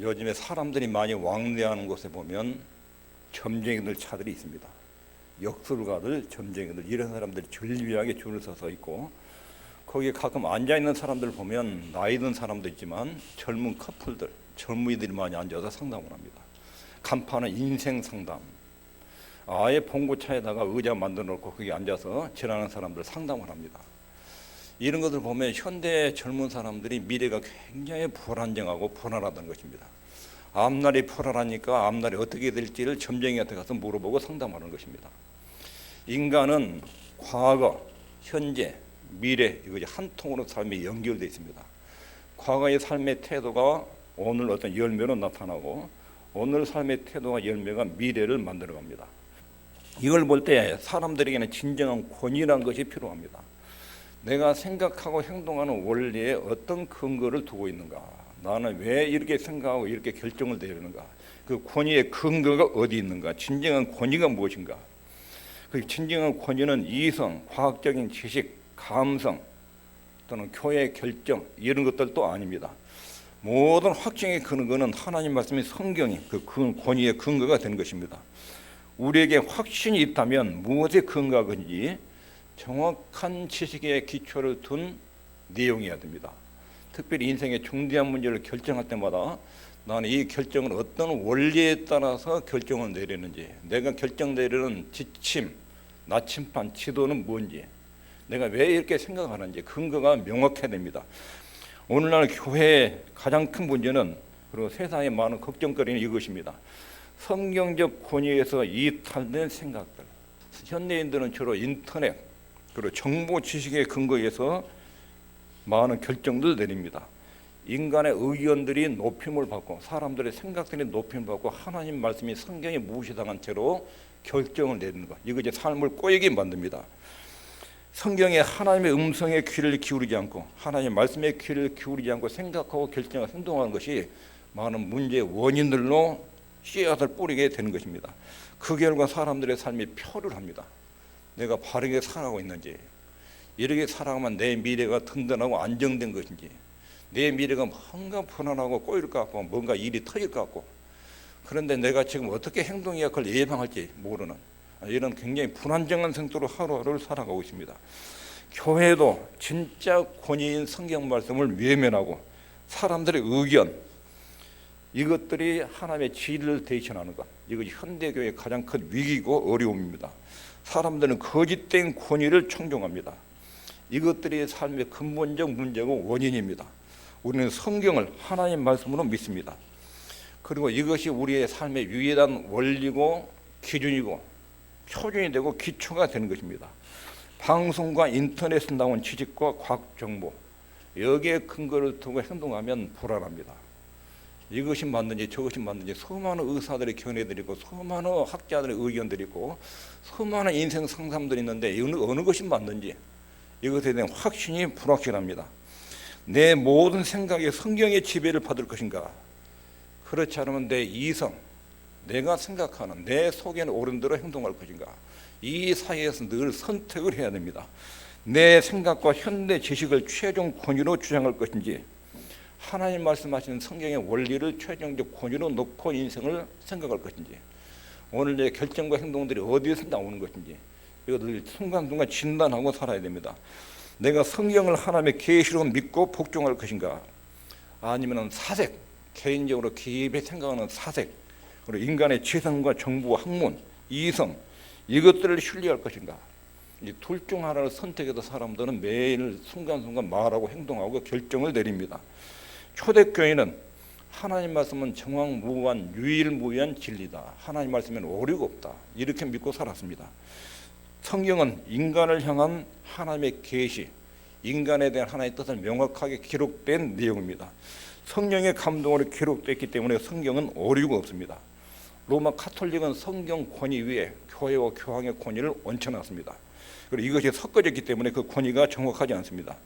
요즘에 사람들이 많이 왕래하는 곳에 보면 점쟁이들 차들이 있습니다. 역술가들, 점쟁이들 이런 사람들이 줄리하게 줄을 서서 있고, 거기에 가끔 앉아 있는 사람들 보면 나이 든 사람도 있지만 젊은 커플들, 젊은이들이 많이 앉아서 상담을 합니다. 간판은 인생 상담. 아예 봉고차에다가 의자 만들어 놓고 거기 앉아서 지나는 사람들 상담을 합니다. 이런 것을 보면 현대 젊은 사람들이 미래가 굉장히 불안정하고 불안하다는 것입니다. 앞날이 불안하니까 앞날이 어떻게 될지를 점쟁이한테 가서 물어보고 상담하는 것입니다. 인간은 과거, 현재, 미래 이것이 한 통으로 삶이 연결되어 있습니다. 과거의 삶의 태도가 오늘 어떤 열매로 나타나고, 오늘 삶의 태도와 열매가 미래를 만들어갑니다. 이걸 볼 때 사람들에게는 진정한 권위라는 것이 필요합니다. 내가 생각하고 행동하는 원리에 어떤 근거를 두고 있는가, 나는 왜 이렇게 생각하고 이렇게 결정을 내리는가, 그 권위의 근거가 어디 있는가, 진정한 권위가 무엇인가. 그 진정한 권위는 이성, 과학적인 지식, 감성 또는 교회 결정 이런 것들도 아닙니다. 모든 확증의 근거는 하나님 말씀인 성경이 그 권위의 근거가 되는 것입니다. 우리에게 확신이 있다면 무엇에 근거하건지 정확한 지식의 기초를 둔 내용이어야 됩니다. 특별히 인생의 중대한 문제를 결정할 때마다 나는 이 결정을 어떤 원리에 따라서 결정을 내리는지, 내가 결정 내리는 지침, 나침반, 지도는 뭔지, 내가 왜 이렇게 생각하는지 근거가 명확해야 됩니다. 오늘날 교회의 가장 큰 문제는, 그리고 세상의 많은 걱정거리는 이것입니다. 성경적 권위에서 이탈된 생각들. 현대인들은 주로 인터넷 그리고 정보 지식의 근거에서 많은 결정들을 내립니다. 인간의 의견들이 높임을 받고, 사람들의 생각들이 높임을 받고, 하나님 말씀이 성경에 무시당한 채로 결정을 내리는 것, 이것이 삶을 꼬이게 만듭니다. 성경에 하나님의 음성에 귀를 기울이지 않고, 하나님의 말씀에 귀를 기울이지 않고 생각하고 결정하고 행동하는 것이 많은 문제의 원인들로 씨앗을 뿌리게 되는 것입니다. 그 결과 사람들의 삶이 표를 합니다. 내가 바르게 살아가고 있는지, 이렇게 살아가면 내 미래가 든든하고 안정된 것인지, 내 미래가 뭔가 불안하고 꼬일 것 같고 뭔가 일이 터질 것 같고, 그런데 내가 지금 어떻게 행동해야 그걸 예방할지 모르는 이런 굉장히 불안정한 상태로 하루하루를 살아가고 있습니다. 교회도 진짜 권위인 성경 말씀을 외면하고 사람들의 의견, 이것들이 하나님의 진리를 대신하는 것, 이것이 현대교회의 가장 큰 위기고 어려움입니다. 사람들은 거짓된 권위를 청종합니다. 이것들이 삶의 근본적 문제고 원인입니다. 우리는 성경을 하나님 말씀으로 믿습니다. 그리고 이것이 우리의 삶의 유일한 원리고 기준이고 표준이 되고 기초가 되는 것입니다. 방송과 인터넷에 나온 지식과 과학 정보, 여기에 근거를 두고 행동하면 불안합니다. 이것이 맞는지 저것이 맞는지 수많은 의사들의 견해들이 있고, 수많은 학자들의 의견들이 있고, 수많은 인생 상담들이 있는데 어느 것이 맞는지 이것에 대한 확신이 불확실합니다. 내 모든 생각이 성경의 지배를 받을 것인가, 그렇지 않으면 내 이성, 내가 생각하는 내 속에는 옳은 대로 행동할 것인가, 이 사이에서 늘 선택을 해야 됩니다. 내 생각과 현대 지식을 최종 권위로 주장할 것인지, 하나님 말씀하시는 성경의 원리를 최종적 권위로 놓고 인생을 생각할 것인지, 오늘 내 결정과 행동들이 어디에서 나오는 것인지 이것을 순간순간 진단하고 살아야 됩니다. 내가 성경을 하나님의 계시로 믿고 복종할 것인가, 아니면 사색, 개인적으로 깊이 생각하는 사색, 그리고 인간의 지성과 정보, 학문, 이성 이것들을 신뢰할 것인가, 이 둘 중 하나를 선택해서 사람들은 매일 순간순간 말하고 행동하고 결정을 내립니다. 초대교회는 하나님 말씀은 정황무한 유일무이한 진리다, 하나님 말씀에는 오류가 없다, 이렇게 믿고 살았습니다. 성경은 인간을 향한 하나님의 계시, 인간에 대한 하나님의 뜻을 명확하게 기록된 내용입니다. 성령의 감동으로 기록됐기 때문에 성경은 오류가 없습니다. 로마 카톨릭은 성경 권위 위에 교회와 교황의 권위를 얹혀놨습니다. 그리고 이것이 섞어졌기 때문에 그 권위가 정확하지 않습니다.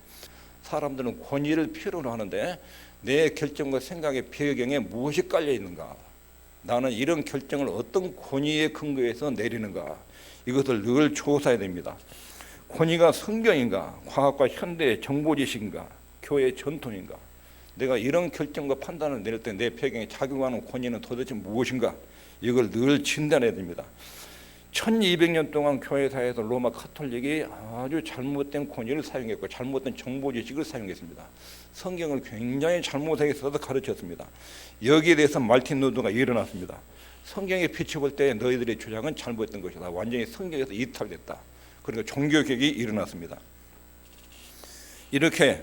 사람들은 권위를 필요로 하는데 내 결정과 생각의 배경에 무엇이 깔려 있는가, 나는 이런 결정을 어떤 권위에 근거해서 내리는가, 이것을 늘 조사해야 됩니다. 권위가 성경인가, 과학과 현대의 정보 지식인가, 교회의 전통인가, 내가 이런 결정과 판단을 내릴 때 내 배경에 작용하는 권위는 도대체 무엇인가? 이걸 늘 진단해야 됩니다. 1200년 동안 교회사에서 로마 카톨릭이 아주 잘못된 권위를 사용했고 잘못된 정보지식을 사용했습니다. 성경을 굉장히 잘못하게 써서 가르쳤습니다. 여기에 대해서 말틴 루터가 일어났습니다. 성경에 비춰볼 때 너희들의 주장은 잘못된 것이다. 완전히 성경에서 이탈됐다. 그러니까 종교개혁이 일어났습니다. 이렇게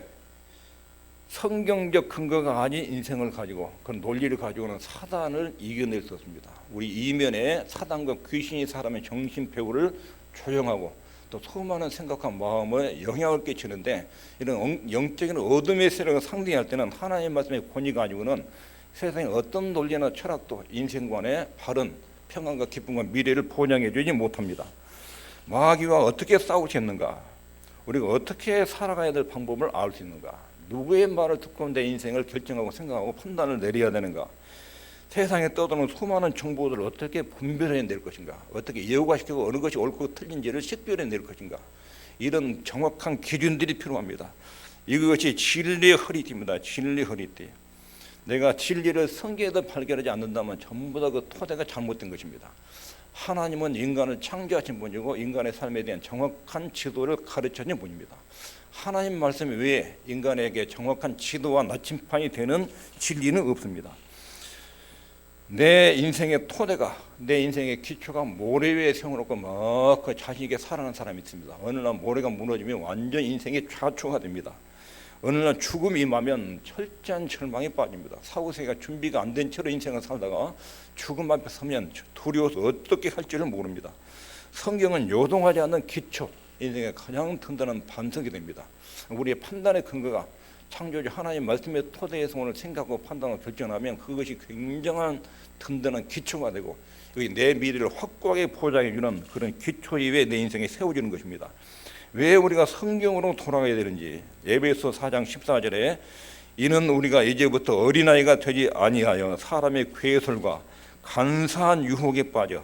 성경적 근거가 아닌 인생을 가지고 그 논리를 가지고는 사단을 이겨낼 수 없습니다. 우리 이면에 사단과 귀신이 사람의 정신배후를 조종하고 또 수많은 생각과 마음에 영향을 끼치는데 이런 영적인 어둠의 세력을 상대할 때는 하나님의 말씀의 권위 가지고는 세상의 어떤 논리나 철학도 인생관의 바른 평안과 기쁨과 미래를 보장해 주지 못합니다. 마귀와 어떻게 싸울 수 있는가? 우리가 어떻게 살아가야 될 방법을 알 수 있는가? 누구의 말을 듣고 내 인생을 결정하고 생각하고 판단을 내려야 되는가? 세상에 떠도는 수많은 정보들을 어떻게 분별해낼 것인가? 어떻게 예우화시키고 어느 것이 옳고 틀린지를 식별해낼 것인가? 이런 정확한 기준들이 필요합니다. 이것이 진리의 허리띠입니다. 진리의 허리띠. 내가 진리를 성경에서 발견하지 않는다면 전부 다 그 토대가 잘못된 것입니다. 하나님은 인간을 창조하신 분이고 인간의 삶에 대한 정확한 지도를 가르쳐준 분입니다. 하나님 말씀 외에 인간에게 정확한 지도와 나침판이 되는 진리는 없습니다. 내 인생의 토대가, 내 인생의 기초가 모래 위에 세워놓고 막 그 자신에게 살아가는 사람이 있습니다. 어느 날 모래가 무너지면 완전 인생이 좌초가 됩니다. 어느 날 죽음이 임하면 철저한 절망에 빠집니다. 사후세가 준비가 안 된 채로 인생을 살다가 죽음 앞에 서면 두려워서 어떻게 할지를 모릅니다. 성경은 요동하지 않는 기초, 인생의 가장 든든한 반석이 됩니다. 우리의 판단의 근거가 창조주 하나님 말씀의 토대에서 오늘 생각하고 판단하고 결정하면 그것이 굉장한 든든한 기초가 되고 여기 내 미래를 확고하게 보장해 주는 그런 기초 위에 내 인생이 세워지는 것입니다. 왜 우리가 성경으로 돌아가야 되는지 에베소 4장 14절에 이는 우리가 이제부터 어린아이가 되지 아니하여 사람의 괴설과 간사한 유혹에 빠져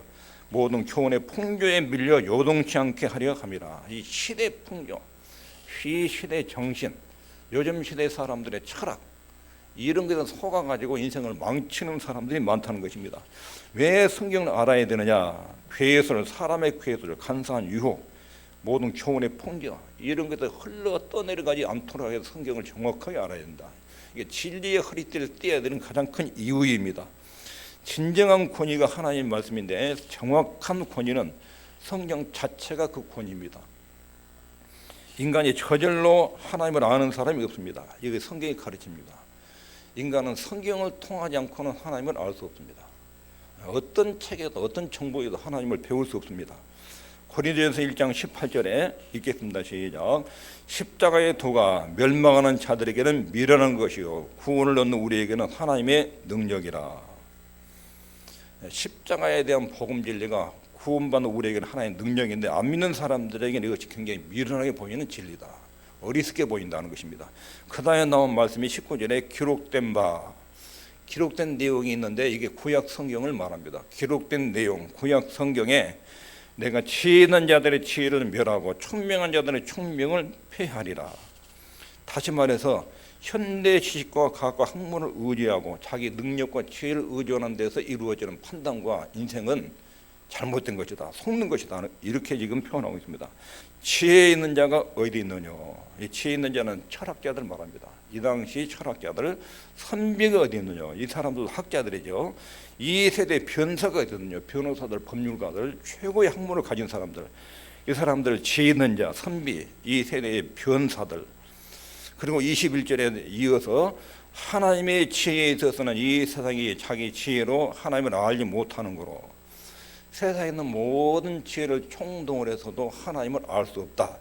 모든 교훈의 풍조에 밀려 요동치 않게 하려 함이라. 이 시대 풍조, 이 시대 정신, 요즘 시대 사람들의 철학 이런 것에 속아가지고 인생을 망치는 사람들이 많다는 것입니다. 왜 성경을 알아야 되느냐? 괴설, 사람의 괴설, 간사한 유혹, 모든 교훈의 풍조 이런 것들 흘러 떠내려가지 않도록 해서 성경을 정확하게 알아야 된다. 이게 진리의 허리띠를 떼야 되는 가장 큰 이유입니다. 진정한 권위가 하나님 말씀인데 정확한 권위는 성경 자체가 그 권위입니다. 인간이 저절로 하나님을 아는 사람이 없습니다. 이게 성경이 가르칩니다. 인간은 성경을 통하지 않고는 하나님을 알 수 없습니다. 어떤 책에도 어떤 정보에도 하나님을 배울 수 없습니다. 고린도전서 1장 18절에 읽겠습니다. 시작. 십자가의 도가 멸망하는 자들에게는 미련한 것이요 구원을 얻는 우리에게는 하나님의 능력이라. 십자가에 대한 복음 진리가 구원받는 우리에게는 하나님의 능력인데 안 믿는 사람들에게는 이것이 굉장히 미련하게 보이는 진리다. 어리석게 보인다는 것입니다. 그 다음에 나온 말씀이 19절에 기록된 내용이 있는데 이게 구약 성경을 말합니다. 기록된 내용, 구약 성경에 내가 지혜 있는 자들의 지혜를 멸하고 총명한 자들의 총명을 폐하리라. 다시 말해서 현대 지식과 과학과 학문을 의지하고 자기 능력과 지혜를 의존하는 데서 이루어지는 판단과 인생은 잘못된 것이다, 속는 것이다, 이렇게 지금 표현하고 있습니다. 지혜 있는 자가 어디 있느냐? 이 지혜 있는 자는 철학자들 말합니다. 이 당시 철학자들, 선비가 어디 있느냐? 이 사람들도 학자들이죠. 이 세대 변사가 어디 있느냐? 변호사들, 법률가들, 최고의 학문을 가진 사람들, 이 사람들 지혜 있는 자, 선비, 이 세대의 변사들. 그리고 21절에 이어서 하나님의 지혜에 있어서는 이 세상이 자기 지혜로 하나님을 알지 못하는 거로 세상에 있는 모든 지혜를 총동을 해서도 하나님을 알 수 없다.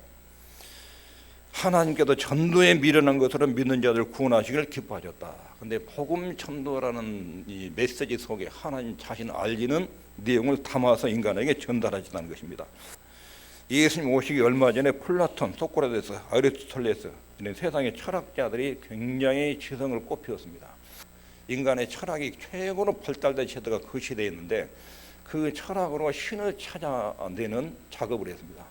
하나님께도 전도에 미련한 것으로 믿는 자들 구원하시기를 기뻐하셨다. 그런데 복음 전도라는 이 메시지 속에 하나님 자신을 알리는 내용을 담아서 인간에게 전달하시다는 것입니다. 예수님 오시기 얼마 전에 플라톤, 소크라테스, 아리스토텔레스 이런 세상의 철학자들이 굉장히 지성을 꽃피웠습니다. 인간의 철학이 최고로 발달된 시대가 그 시대에 있는데 그 철학으로 신을 찾아내는 작업을 했습니다.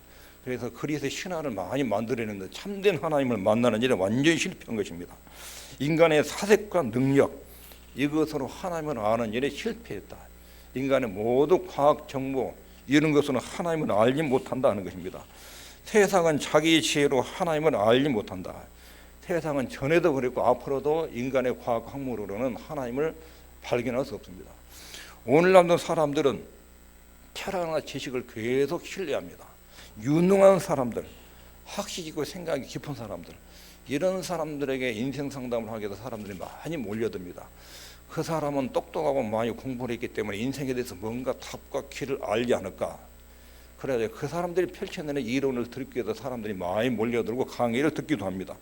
그래서 그리스의 신화를 많이 만들어냈는데 참된 하나님을 만나는 일에 완전히 실패한 것입니다. 인간의 사색과 능력, 이것으로 하나님을 아는 일에 실패했다. 인간의 모두 과학 정보 이런 것으로는 하나님을 알지 못한다는 것입니다. 세상은 자기 지혜로 하나님을 알지 못한다. 세상은 전에도 그랬고 앞으로도 인간의 과학 학문으로는 하나님을 발견할 수 없습니다. 오늘날도 사람들은 철학이나 지식을 계속 신뢰합니다. 유능한 사람들, 학식 있고 생각이 깊은 사람들, 이런 사람들에게 인생 상담을 하게 해서 사람들이 많이 몰려듭니다. 그 사람은 똑똑하고 많이 공부를 했기 때문에 인생에 대해서 뭔가 답과 길을 알지 않을까. 그래야 그 사람들이 펼쳐내는 이론을 듣기 위해서 사람들이 많이 몰려들고 강의를 듣기도 합니다.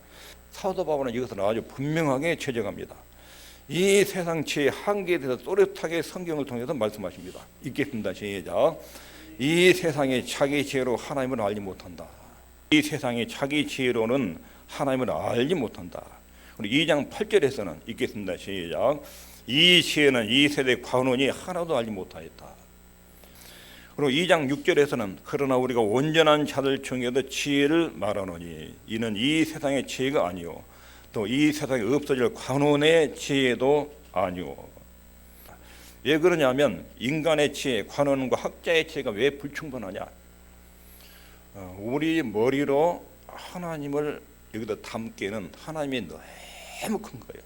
사도 바울은 이것을 아주 분명하게 제정합니다. 이 세상 지혜의 한계에 대해서 또렷하게 성경을 통해서 말씀하십니다. 읽겠습니다. 시작. 이 세상이 자기 지혜로 하나님을 알지 못한다. 이 세상이 자기 지혜로는 하나님을 알지 못한다. 우리 2장 8절에서는 읽겠습니다. 시작. 이 지혜는 이 세대 관원이 하나도 알지 못하였다. 그리고 2장 6절에서는 그러나 우리가 온전한 자들 중에도 지혜를 말하노니 이는 이 세상의 지혜가 아니요 또 이 세상에 없어질 관원의 지혜도 아니오. 왜 그러냐면 인간의 지혜, 관원과 학자의 지혜가 왜 불충분하냐. 우리 머리로 하나님을 여기다 담기에는 하나님이 너무 큰 거예요.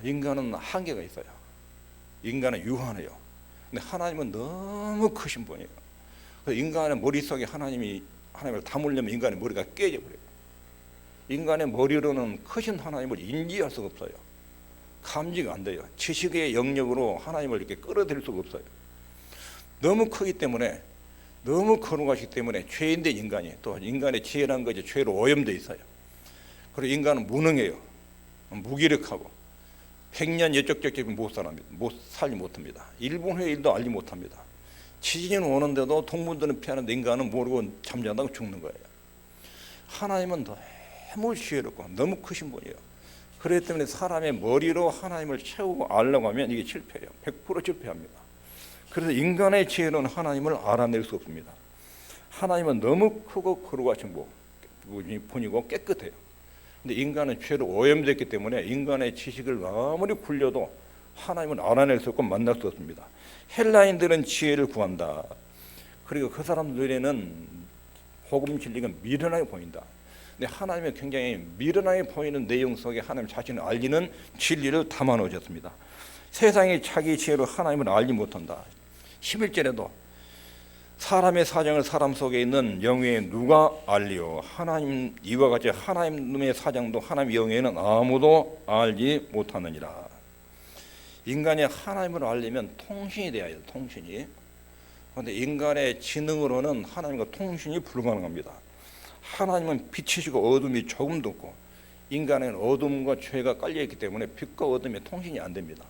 인간은 한계가 있어요. 인간은 유한해요. 근데 하나님은 너무 크신 분이에요. 그래서 인간의 머릿속에 하나님을 담으려면 인간의 머리가 깨져버려요. 인간의 머리로는 크신 하나님을 인지할 수가 없어요. 감지가 안 돼요. 지식의 영역으로 하나님을 이렇게 끌어들일 수가 없어요. 너무 크기 때문에, 너무 거룩하시기 때문에 죄인된 인간이, 또 인간의 지혜라는 것이 죄로 오염되어 있어요. 그리고 인간은 무능해요. 무기력하고 100년 예적적이 못 살지 못합니다. 1분 후의 일도 알지 못합니다. 지진이 오는데도 동물들은 피하는데 인간은 모르고 잠자다가 죽는 거예요. 하나님은 너무 지혜롭고 너무 크신 분이에요. 그렇기 때문에 사람의 머리로 하나님을 채우고 알려고 하면 이게 실패해요. 100% 실패합니다. 그래서 인간의 지혜로는 하나님을 알아낼 수 없습니다. 하나님은 너무 크고 거룩하신 분이고 깨끗해요. 근데 인간은 죄로 오염됐기 때문에 인간의 지식을 아무리 굴려도 하나님을 알아낼 수 없고 만날 수 없습니다. 헬라인들은 지혜를 구한다. 그리고 그 사람들에는 복음 진리가 미련하게 보인다. 근데 하나님은 굉장히 미련하게 보이는 내용 속에 하나님 자신을 알리는 진리를 담아 놓으셨습니다. 세상이 자기 지혜로 하나님을 알지 못한다. 11절에도 사람의 사정을 사람 속에 있는 영에 누가 알리오. 하나님 이와 같이 하나님의 사정도 하나님 영에는 아무도 알지 못하느니라. 인간이 하나님을 알려면 통신이 돼야 해요. 통신이. 그런데 인간의 지능으로는 하나님과 통신이 불가능합니다. 하나님은 빛이시고 어둠이 조금도 없고 인간은 어둠과 죄가 깔려있기 때문에 빛과 어둠의 통신이 안 됩니다.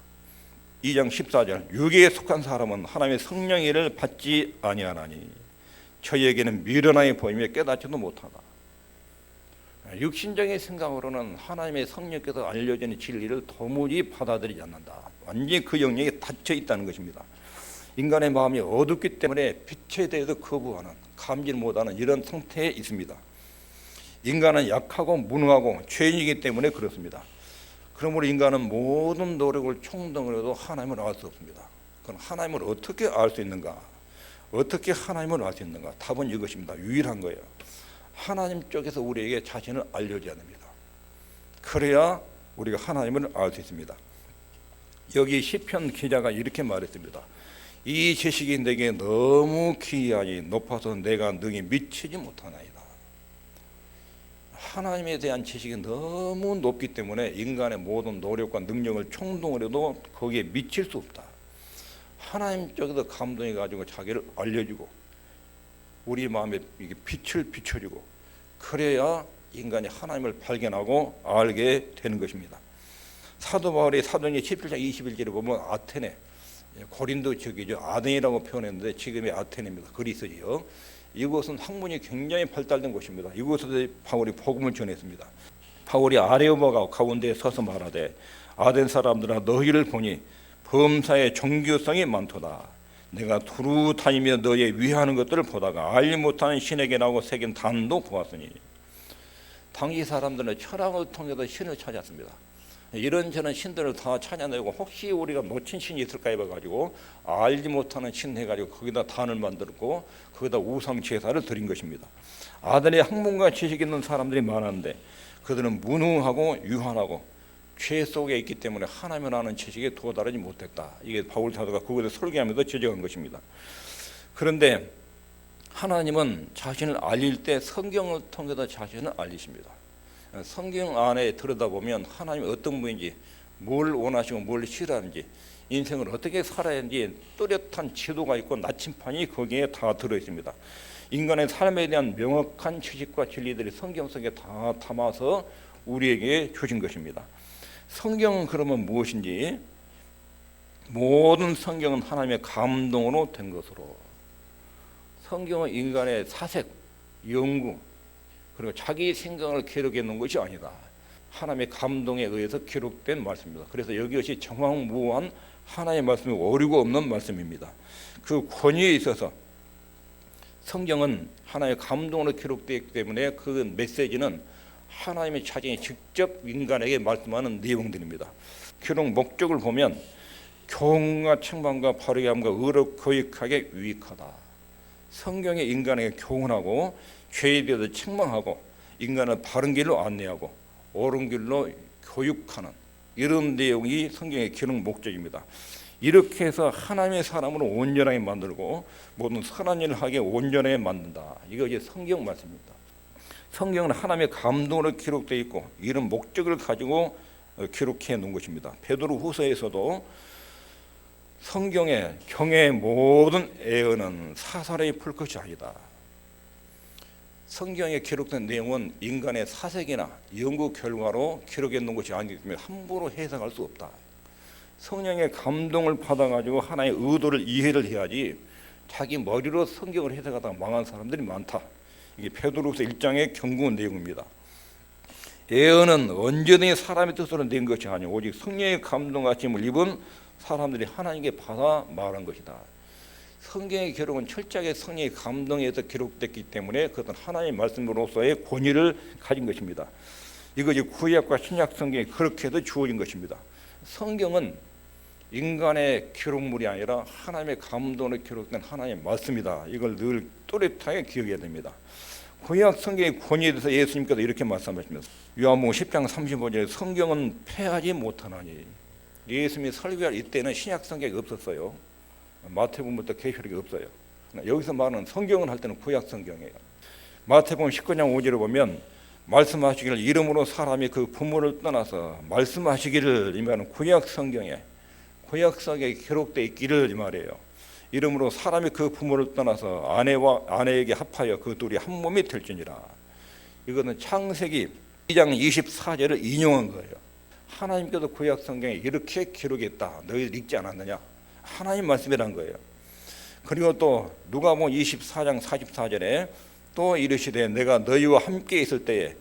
2장 14절 육에 속한 사람은 하나님의 성령의를 받지 아니하나니 저희에게는 미련하게 보이며 깨닫지도 못하다. 육신적인 생각으로는 하나님의 성령께서 알려진 진리를 도무지 받아들이지 않는다. 완전히 그 영역에 닫혀 있다는 것입니다. 인간의 마음이 어둡기 때문에 빛에 대해서 거부하는, 감지를 못하는 이런 상태에 있습니다. 인간은 약하고 무능하고 죄인이기 때문에 그렇습니다. 그러므로 인간은 모든 노력을 총동을 해도 하나님을 알 수 없습니다. 그럼 하나님을 어떻게 알 수 있는가? 어떻게 하나님을 알 수 있는가? 답은 이것입니다. 유일한 거예요. 하나님 쪽에서 우리에게 자신을 알려줘야 됩니다. 그래야 우리가 하나님을 알 수 있습니다. 여기 시편 기자가 이렇게 말했습니다. 이 지식이 내게 너무 귀하니 높아서 내가 능히 미치지 못하나이다. 하나님에 대한 지식이 너무 높기 때문에 인간의 모든 노력과 능력을 총동을 해도 거기에 미칠 수 없다. 하나님 쪽에서 감동해 가지고 자기를 알려주고 우리 마음에 이게 빛을 비춰주고 그래야 인간이 하나님을 발견하고 알게 되는 것입니다. 사도 바울이 사도행전 17장 21절에 보면 아테네, 고린도 지역이죠. 아덴이라고 표현했는데 지금의 아테네입니다. 그리스죠. 이곳은 학문이 굉장히 발달된 곳입니다. 이곳에서 바울이 복음을 전했습니다. 바울이 아레오바가 가운데 서서 말하되 아덴 사람들아 너희를 보니 범사에 종교성이 많도다. 내가 두루 다니며 너희의 위하는 것들을 보다가 알지 못하는 신에게 나오고 새긴 단도 보았으니 당시 사람들은 철학을 통해서 신을 찾았습니다. 이런저런 신들을 다 찾아내고 혹시 우리가 놓친 신이 있을까 해가지고 알지 못하는 신 해가지고 거기다 단을 만들고 거기다 우상 제사를 드린 것입니다. 아들의 학문과 지식 있는 사람들이 많았는데 그들은 무능하고 유한하고 죄 속에 있기 때문에 하나님을 아는 지식에 도달하지 못했다. 이게 바울 사도가 그것을 설계하면서 지적한 것입니다. 그런데 하나님은 자신을 알릴 때 성경을 통해서 자신을 알리십니다. 성경 안에 들여다보면 하나님이 어떤 분인지, 뭘 원하시고 뭘 싫어하는지, 인생을 어떻게 살아야 하는지 뚜렷한 지도가 있고 나침판이 거기에 다 들어있습니다. 인간의 삶에 대한 명확한 지식과 진리들이 성경 속에 다 담아서 우리에게 주신 것입니다. 성경은 그러면 무엇인지, 모든 성경은 하나님의 감동으로 된 것으로, 성경은 인간의 사색, 연구, 그리고 자기 생각을 기록해 놓은 것이 아니다. 하나님의 감동에 의해서 기록된 말씀입니다. 그래서 이것이 정확무한 하나님의 말씀이 오류가 없는 말씀입니다. 그 권위에 있어서 성경은 하나님의 감동으로 기록되기 때문에 그 메시지는 하나님의 자신이 직접 인간에게 말씀하는 내용들입니다. 기록 목적을 보면 교훈과 책망과 바르게 함과 의로 거룩하게 유익하다. 성경이 인간에게 교훈하고 죄에 대해서 책망하고 인간을 바른 길로 안내하고 옳은 길로 교육하는 이런 내용이 성경의 기록 목적입니다. 이렇게 해서 하나님의 사람으로 온전하게 만들고 모든 선한 일을 하게 온전하게 만든다. 이것이 성경 말씀입니다. 성경은 하나님의 감동으로 기록되어 있고 이런 목적을 가지고 기록해 놓은 것입니다. 베드로후서에서도 성경의 경의 모든 애언은 사설에 풀 것이 아니다. 성경에 기록된 내용은 인간의 사색이나 연구 결과로 기록해 놓은 것이 아니기 때문에 함부로 해석할 수 없다. 성령의 감동을 받아가지고 하나의 의도를 이해를 해야지 자기 머리로 성경을 해석하다가 망한 사람들이 많다. 이게 베드로후서 1장의 경고 내용입니다. 예언은 언제든지 사람의 뜻으로 낸 것이 아니오 오직 성령의 감동하심을 입은 사람들이 하나님께 받아 말한 것이다. 성경의 기록은 철저하게 성령의 감동에 의해서 기록됐기 때문에 그것은 하나님의 말씀으로서의 권위를 가진 것입니다. 이것이 구약과 신약 성경에 그렇게 해서 주어진 것입니다. 성경은 인간의 기록물이 아니라 하나님의 감동으로 기록된 하나님의 말씀이다. 이걸 늘 또렷하게 기억해야 됩니다. 구약 성경의 권위에 대해서 예수님께서 이렇게 말씀하십니다. 요한복음 10장 35절에 성경은 패하지 못하나니. 예수님이 설교할 이때는 신약 성경이 없었어요. 마태복음부터 계시록이 없어요. 여기서 말하는 성경을 할 때는 구약 성경이에요. 마태복음 19장 5절에 보면 말씀하시기를 이름으로 사람이 그 부모를 떠나서 말씀하시기를 이 말은 구약 성경에 기록되어 있기를 이 말이에요. 이름으로 사람이 그 부모를 떠나서 아내와 아내에게 합하여 그 둘이 한 몸이 될지니라. 이거는 창세기 2장 24절을 인용한 거예요. 하나님께서 구약 성경에 이렇게 기록했다. 너희들 읽지 않았느냐? 하나님 말씀이란 거예요. 그리고 또 누가복음 24장 44절에 또 이르시되 내가 너희와 함께 있을 때에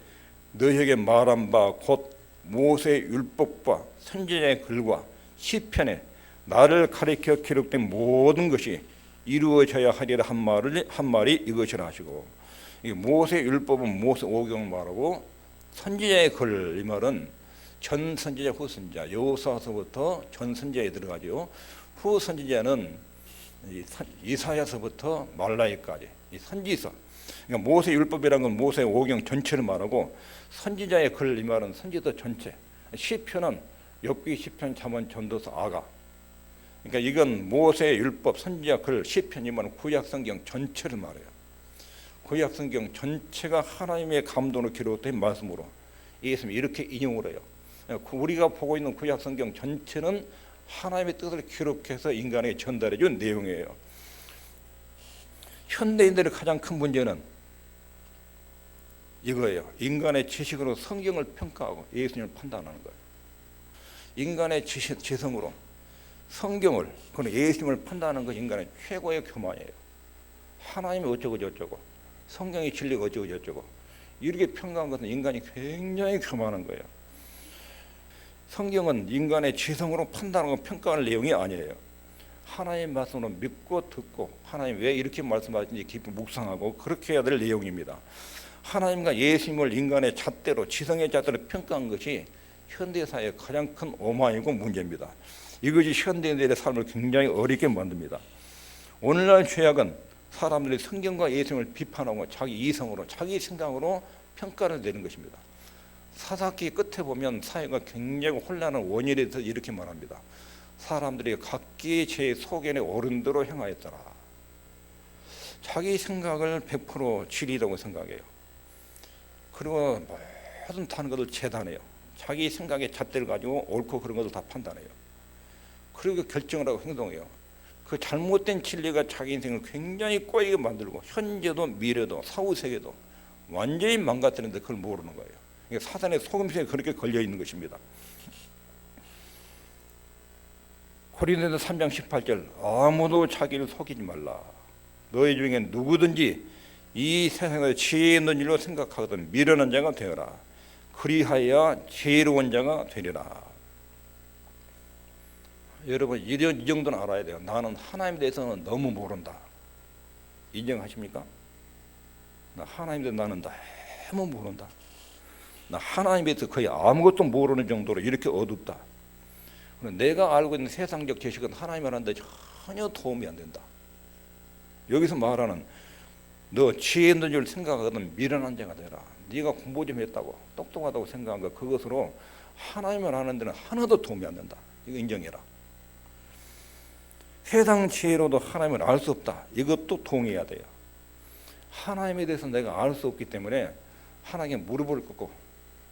너희에게 말한 바 곧 모세의 율법과 선지자의 글과 시편에 나를 가리켜 기록된 모든 것이 이루어져야 하리라 한 말이 이것이라 하시고, 이 모세의 율법은 모세 오경을 말하고 선지자의 글 이 말은 전 선지자 후 선지자 여호수아서부터 전 선지자에 들어가죠. 후 선지자는 이사야서부터 말라기까지 이 선지서. 그러니까 모세 율법이라는 건 모세 오경 전체를 말하고 선지자의 글 이 말은 선지서 전체. 시편은 욥기 시편 잠언 전도서 아가. 그러니까 이건 모세 율법 선지자 글 시편 이 말은 구약 성경 전체를 말해요. 구약 성경 전체가 하나님의 감동으로 기록된 말씀으로 예수님이 이렇게 인용을 해요. 우리가 보고 있는 구약 성경 전체는 하나님의 뜻을 기록해서 인간에게 전달해 준 내용이에요. 현대인들의 가장 큰 문제는 이거예요. 인간의 지식으로 성경을 평가하고 예수님을 판단하는 거예요. 인간의 지성으로 성경을, 그런 예수님을 판단하는 것이 인간의 최고의 교만이에요. 하나님이 어쩌고 저쩌고 성경의 진리가 어쩌고 저쩌고 이렇게 평가한 것은 인간이 굉장히 교만한 거예요. 성경은 인간의 지성으로 판단하고 평가하는 내용이 아니에요. 하나님의 말씀으로 믿고 듣고 하나님 왜 이렇게 말씀하시는지 깊이 묵상하고 그렇게 해야 될 내용입니다. 하나님과 예수님을 인간의 잣대로, 지성의 잣대로 평가한 것이 현대사회의 가장 큰 오만이고 문제입니다. 이것이 현대인들의 삶을 굉장히 어렵게 만듭니다. 오늘날 죄악은 사람들이 성경과 예수님을 비판하고 자기 이성으로, 자기 생각으로 평가를 내는 것입니다. 사사기 끝에 보면 사회가 굉장히 혼란한 원인에 대해서 이렇게 말합니다. 사람들이 각기 제 소견에 옳은 대로 행하였더라. 자기 생각을 100% 진리라고 생각해요. 그리고 모든 다른 것을 재단해요. 자기 생각의 잣대를 가지고 옳고 그런 것을 다 판단해요. 그리고 결정을 하고 행동해요. 그 잘못된 진리가 자기 인생을 굉장히 꼬이게 만들고 현재도 미래도 사후세계도 완전히 망가뜨리는데 그걸 모르는 거예요. 그러니까 사단의 속임수에 그렇게 걸려 있는 것입니다. 고린도서 3장 18절 아무도 자기를 속이지 말라. 너희 중에 누구든지 이 세상에 지혜 있는 일로 생각하거든 미련한 자가 되어라. 그리하여 지혜로운 자가 되리라. 여러분 이 정도는 알아야 돼요. 나는 하나님에 대해서는 너무 모른다. 인정하십니까? 나 하나님에 대해서 나는 너무 모른다. 나 하나님에 대해서 거의 아무것도 모르는 정도로 이렇게 어둡다. 내가 알고 있는 세상적 지식은 하나님을 하는데 전혀 도움이 안 된다. 여기서 말하는 너 지혜 있는 줄 생각하거든 미련한 자가 되라. 네가 공부 좀 했다고 똑똑하다고 생각한 거 그것으로 하나님을 하는 데는 하나도 도움이 안 된다. 이거 인정해라. 세상 지혜로도 하나님을 알 수 없다. 이것도 동의해야 돼요. 하나님에 대해서 내가 알 수 없기 때문에 하나님께 무릎을 꿇고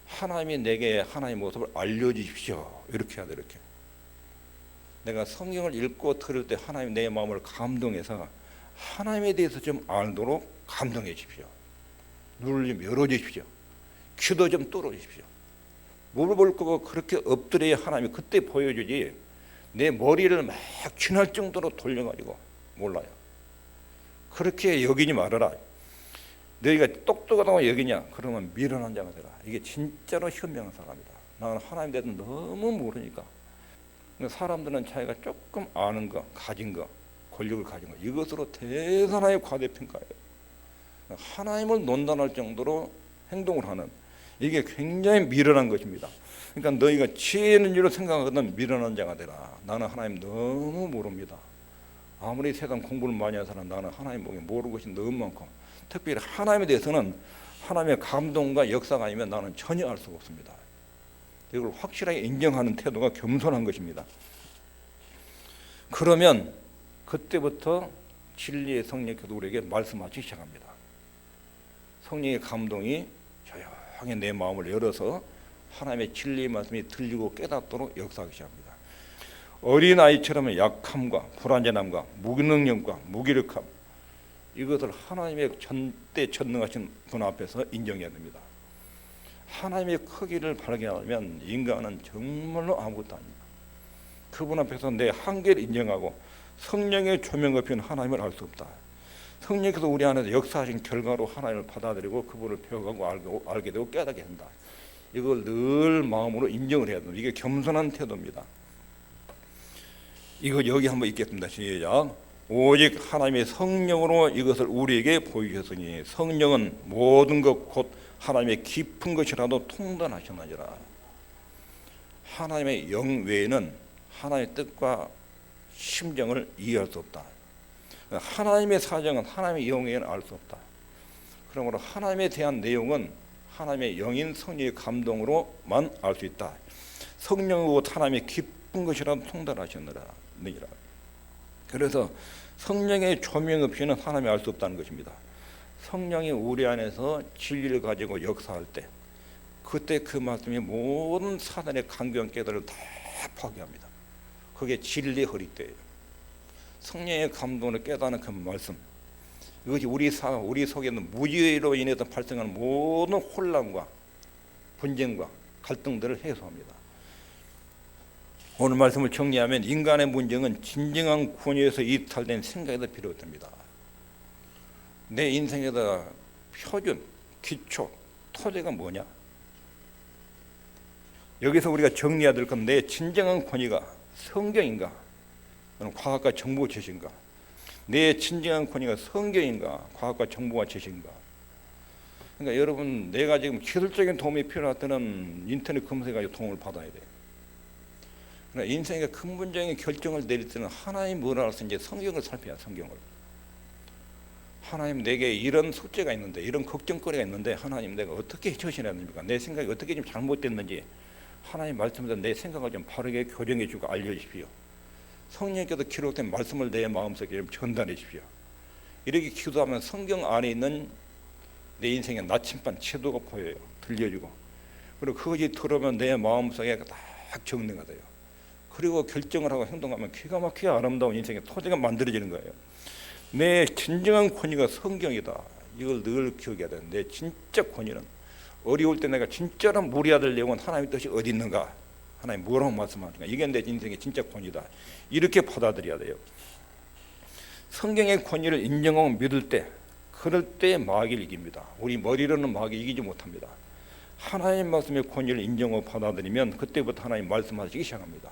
하나님이 내게 하나님의 모습을 알려주십시오. 이렇게 해야 돼. 이렇게 내가 성경을 읽고 들을 때 하나님 내 마음을 감동해서 하나님에 대해서 좀 알도록 감동해 주십시오. 눈을 좀 열어주십시오. 귀도 좀 뚫어주십시오. 무릎을 꿇고 그렇게 엎드려야 하나님이 그때 보여주지 내 머리를 막 쥐날 정도로 돌려가지고 몰라요. 그렇게 여기지 말아라. 너희가 똑똑하다고 여기냐? 그러면 미련한 자가 되라. 이게 진짜로 현명한 사람이다. 나는 하나님에 대해서 너무 모르니까. 사람들은 자기가 조금 아는 거, 가진 거, 권력을 가진 거 이것으로 대단하게 과대평가해요. 하나님을 논단할 정도로 행동을 하는 이게 굉장히 미련한 것입니다. 그러니까 너희가 지혜 있는 줄로 생각하거든 미련한 자가 되라. 나는 하나님 너무 모릅니다. 아무리 세상 공부를 많이 한 사람 나는 하나님 보기 모르는 것이 너무 많고 특별히 하나님에 대해서는 하나님의 감동과 역사가 아니면 나는 전혀 알 수가 없습니다. 이걸 확실하게 인정하는 태도가 겸손한 것입니다. 그러면 그때부터 진리의 성령께서 우리에게 말씀하시기 시작합니다. 성령의 감동이 조용히 내 마음을 열어서 하나님의 진리의 말씀이 들리고 깨닫도록 역사하기 시작합니다. 어린아이처럼 약함과 불완전함과 무능력과 무기력함 이것을 하나님의 전능하신 분 앞에서 인정해야 됩니다. 하나님의 크기를 발견하면 인간은 정말로 아무것도 아닙니다. 그분 앞에서 내 한계를 인정하고 성령의 조명 없이는 하나님을 알 수 없다. 성령께서 우리 안에서 역사하신 결과로 하나님을 받아들이고 그분을 배워가고 알게 되고 깨닫게 한다. 이걸 늘 마음으로 인정을 해야 됩니다. 이게 겸손한 태도입니다. 이거 여기 한번 읽겠습니다. 시작. 오직 하나님의 성령으로 이것을 우리에게 보이셨으니 성령은 모든 것 곧 하나님의 깊은 것이라도 통단하셨나니라. 하나님의 영 외에는 하나님의 뜻과 심정을 이해할 수 없다. 하나님의 사정은 하나님의 영 외에는 알 수 없다. 그러므로 하나님에 대한 내용은 하나님의 영인 성령의 감동으로만 알 수 있다. 성령은 하나님의 깊은 것이라도 통달하셨느라. 그래서 성령의 조명 없이는 하나님이 알 수 없다는 것입니다. 성령이 우리 안에서 진리를 가지고 역사할 때 그때 그 말씀이 모든 사단의 강경 깨달음을 다 파괴합니다. 그게 진리의 허리띠예요. 성령의 감동을 깨닫는 그 말씀 이것이 우리 속에 있는 무지로 인해서 발생하는 모든 혼란과 분쟁과 갈등들을 해소합니다. 오늘 말씀을 정리하면 인간의 문제는 진정한 구원에서 이탈된 생각에서 비롯됩니다. 내 인생에다 표준, 기초, 토대가 뭐냐? 여기서 우리가 정리해야 될 건 내 진정한 권위가 성경인가? 과학과 정보 지식인가? 내 진정한 권위가 성경인가? 과학과 정보와 지식인가? 그러니까 여러분, 내가 지금 기술적인 도움이 필요할 때는 인터넷 검색해서 도움을 받아야 돼요. 그러니까 인생의 근본적인 결정을 내릴 때는 하나님 뭐라 해서 이제 성경을 살펴야, 성경을. 하나님, 내게 이런 숙제가 있는데, 이런 걱정거리가 있는데, 하나님 내가 어떻게 처신해야 됩니까? 내 생각이 어떻게 좀 잘못됐는지 하나님 말씀에서 내 생각을 좀 바르게 교정해 주고 알려주십시오. 성령께서 기록된 말씀을 내 마음속에 좀 전달해 주십시오. 이렇게 기도하면 성경 안에 있는 내 인생의 나침반 채도가 보여요. 들려주고. 그리고 그것이 들어오면 내 마음속에 딱 정리가 돼요. 그리고 결정을 하고 행동하면 기가 막히게 아름다운 인생의 토대가 만들어지는 거예요. 내 진정한 권위가 성경이다. 이걸 늘 기억해야 돼. 내 진짜 권위는, 어려울 때 내가 진짜로 무리해야 될 내용은 하나님의 뜻이 어디 있는가, 하나님 뭐라고 말씀하는가, 이게 내 인생의 진짜 권위다. 이렇게 받아들여야 돼요. 성경의 권위를 인정하고 믿을 때, 그럴 때 마귀를 이깁니다. 우리 머리로는 마귀 이기지 못합니다. 하나님 말씀의 권위를 인정하고 받아들이면 그때부터 하나님 말씀하시기 시작합니다.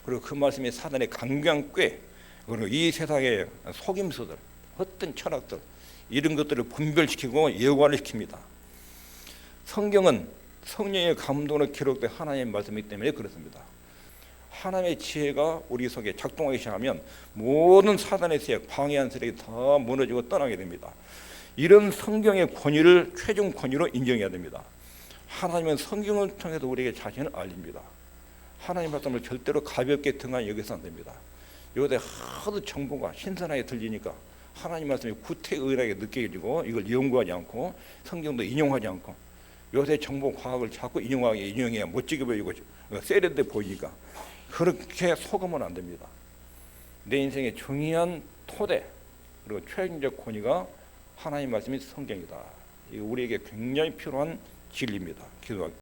그리고 그 말씀이 사단의 강경한 꾀, 그리고 이 세상의 속임수들, 헛된 철학들, 이런 것들을 분별시키고 예고를 시킵니다. 성경은 성령의 감동으로 기록된 하나님의 말씀이기 때문에 그렇습니다. 하나님의 지혜가 우리 속에 작동하기 시작하면 모든 사단의 세력, 방해한 세력이 다 무너지고 떠나게 됩니다. 이런 성경의 권위를 최종 권위로 인정해야 됩니다. 하나님은 성경을 통해서 우리에게 자신을 알립니다. 하나님 말씀을 절대로 가볍게 등한 여기서 안 됩니다. 요새 하도 정보가 신선하게 들리니까 하나님 말씀이 구태의연하게 느껴지고 이걸 연구하지 않고 성경도 인용하지 않고 요새 정보 과학을 자꾸 인용해야 멋지게 보이고 세련돼 보이니까 그렇게 속으면 안 됩니다. 내 인생의 중요한 토대 그리고 최종적 권위가 하나님 말씀이 성경이다. 이거 우리에게 굉장히 필요한 진리입니다. 기도하기.